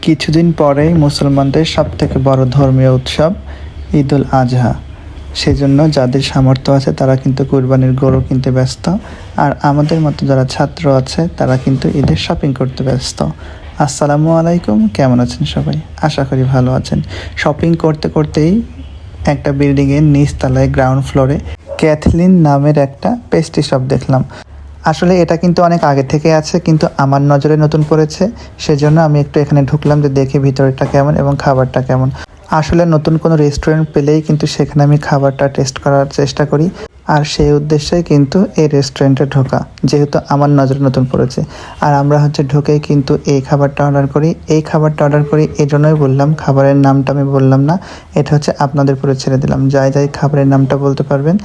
কিছুদিন পরেই মুসলমানদের সবথেকে বড় ধর্মীয় উৎসব ঈদুল আজহা। সেজন্য যাদের সামর্থ্য আছে তারা কিন্তু কুরবানির গরু কিনতে ব্যস্ত, আর আমাদের মতো যারা ছাত্র আছে তারা কিন্তু ঈদের শপিং করতে ব্যস্ত। আসসালামু আলাইকুম, কেমন আছেন সবাই? আশা করি ভালো আছেন। শপিং করতে করতেই একটা বিল্ডিংয়ের নিচতলায় গ্রাউন্ড ফ্লোরে ক্যাথলিন নামের একটা পেস্ট্রি শপ দেখলাম। আসলে এটা কিন্তু অনেক আগে থেকে আছে, কিন্তু আমার নজরে নতুন পড়েছে, সেজন্য আমি একটু এখানে ঢুকলাম যে দেখি ভিতরটা কেমন এবং খাবারটা কেমন। আসলে নতুন কোনো রেস্টুরেন্ট পেলেই কিন্তু সেখানে আমি খাবারটা টেস্ট করার চেষ্টা করি, আর সেই উদ্দেশ্যেই কিন্তু এই রেস্টুরেন্টে ঢোকা, যেহেতু আমার নজরে নতুন পড়েছে। আর আমরা ঢুকেই কিন্তু এই খাবারটা অর্ডার করি। এই জন্যই বললাম, খাবারের নামটা আমি বললাম না, এটা হচ্ছে আপনাদের উপরে ছেড়ে দিলাম। যাই খাবারের নামটা বলতে পারবেন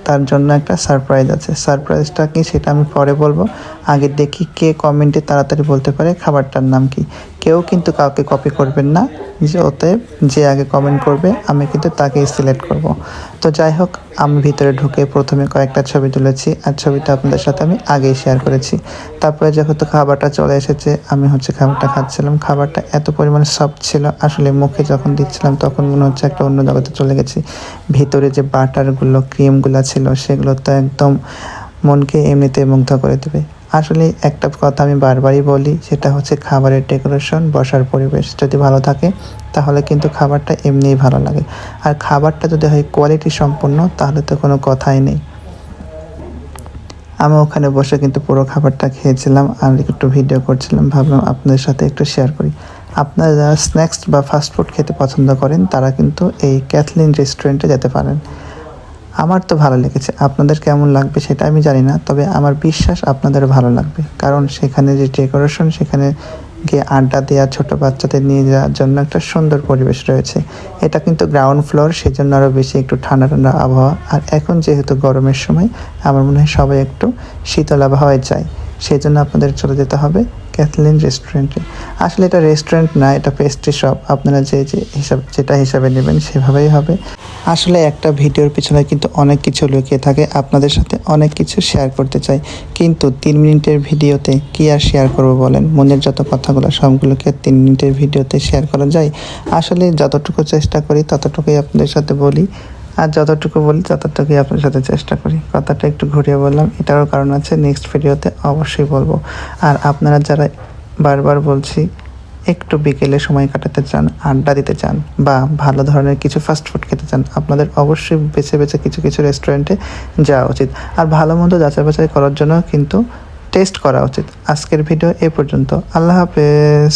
তার জন্য একটা সারপ্রাইজ আছে। সারপ্রাইজটা কি সেটা আমি পরে বলবো। আগে দেখি কে কমেন্টে তাড়াতাড়ি বলতে পারে খাবারটার নাম কি। কেউ কিন্তু কাউকে কপি করবেন না, অতএব যে আগে কমেন্ট করবে আমি কিন্তু তাকেই সিলেক্ট করব। তো যাই হোক, আমি ভিতরে ঢুকে প্রথমে কয়েকটা ছবি তুলেছি, আর ছবিটা আপনাদের সাথে আমি আগেই শেয়ার করেছি। তারপরে যেহেতু খাবারটা চলে এসেছে, আমি খাবারটা খাচ্ছিলাম। খাবারটা এত পরিমাণে সফট ছিল, আসলে মুখে যখন দিচ্ছিলাম তখন মনে হচ্ছে একটা অন্য জগতে চলে গেছি। ভিতরে যে বাটারগুলো, ক্রিমগুলো ছিল, সেগুলো তো একদম মনকে এমনিতে মুগ্ধ করে দেবে। আসলে একটা কথা আমি বারবারই বলি, সেটা হচ্ছে খাবারের ডেকোরেশন, বসার পরিবেশ যদি ভালো থাকে তাহলে কিন্তু খাবারটা এমনিই ভালো লাগে। আর খাবারটা যদি হয় কোয়ালিটি সম্পন্ন, তাহলে তো কোনো কথাই নেই। আমি ওখানে বসে কিন্তু পুরো খাবারটা খেয়েছিলাম আর একটু ভিডিও করছিলাম, ভাবলাম আপনাদের সাথে একটু শেয়ার করি। আপনারা যারা স্ন্যাক্স বা ফাস্টফুড খেতে পছন্দ করেন তারা কিন্তু এই ক্যাথলিন রেস্টুরেন্টে যেতে পারেন। আমার তো ভালো লেগেছে, আপনাদের কেমন লাগবে সেটা আমি জানি না, তবে আমার বিশ্বাস আপনাদেরও ভালো লাগবে, কারণ সেখানে যে ডেকোরেশন, সেখানে গিয়ে আড্ডা দেওয়া, ছোটো বাচ্চাদের নিয়ে যাওয়ার জন্য একটা সুন্দর পরিবেশ রয়েছে। এটা কিন্তু গ্রাউন্ড ফ্লোর, সেই জন্য আরও বেশি একটু ঠান্ডা ঠান্ডা আবহাওয়া। আর এখন যেহেতু গরমের সময়, আমার মনে হয় সবাই একটু শীতল আবহাওয়ায় চায়, সেই জন্য আপনাদের চলে যেতে হবে ক্যাথলিন রেস্টুরেন্টে। আসলে এটা রেস্টুরেন্ট না, এটা পেস্ট্রি শপ। আপনারা যেটা হিসাবে নেবেন সেভাবেই হবে। আসলে একটা ভিডিওর পিছনে কিন্তু অনেক কিছু লুকিয়ে থাকে, আপনাদের সাথে অনেক কিছু শেয়ার করতে চাই, কিন্তু 3 মিনিটের ভিডিওতে কি আর শেয়ার করব বলেন? মনের যত কথাগুলো সবগুলোকে 3 মিনিটের ভিডিওতে শেয়ার করা যায়? আসলে যতটুকু চেষ্টা করি ততটুকুই আপনাদের সাথে বলি, আর যতটুকু বলি ততটুকুই আপনার সাথে চেষ্টা করি। কথাটা একটু ঘুরিয়ে বললাম, এটারও কারণ আছে, নেক্সট ভিডিওতে অবশ্যই বলবো। আর আপনারা যারা বারবার বলছি একটু বিকেলে সময় কাটাতে চান, আড্ডা দিতে চান, বা ভালো ধরনের কিছু ফাস্টফুড খেতে চান, আপনাদের অবশ্যই বেছে বেছে কিছু রেস্টুরেন্টে যাওয়া উচিত। আর ভালো মন্দ যাচাই বাছাই করার জন্য কিন্তু টেস্ট করা উচিত। আজকের ভিডিও এ পর্যন্ত। আল্লাহ হাফেজ।